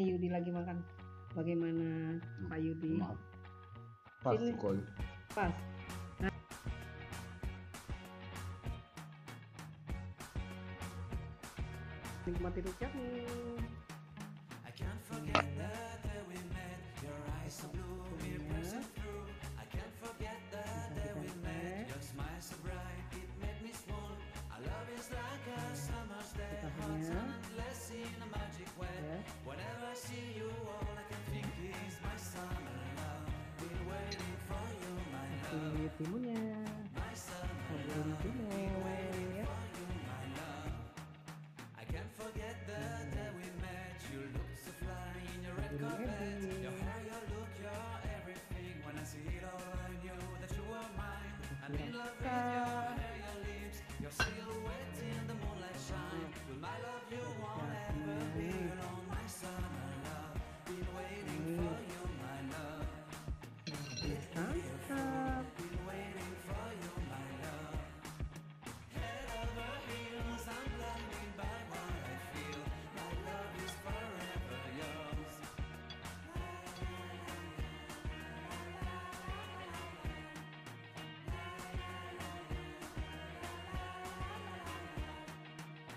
Yudi lagi makan. Bagaimana Pak Yudi? Maaf. Pas Sini. kol. Pas. Nah. Nikmati rujak nih. I can't forget the day we met. Your eyes so blue, me pressing through. I can't forget the day we met. Your smile so bright, it made me swoon. Our love is like a summer's day, hot and endless in a magic way. Whenever I see you, all I can think is my summer love. Been waiting for you, my love. Timunnya. My summer love. Been waiting for you, my love. I can't forget the day we met. You looked so fly in your red carpet. Your hair, your look, your everything. When I see it all, I knew that you were mine. I'm in love with your hair, your lips, your silhouette in the moonlight shine. Will my love you won't ever be alone, my summer love. Been waiting for you, my love. Mantap. Been waiting for you, my love. Head over heels, I'm blinded by what I feel. My love is forever yours.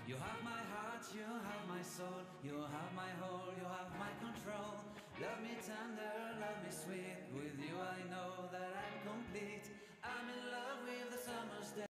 You have my heart, you have my soul, you have my whole, you have my control. Love me tender, love me sweet. With you I know that I'm complete. I'm in love with the summer's day.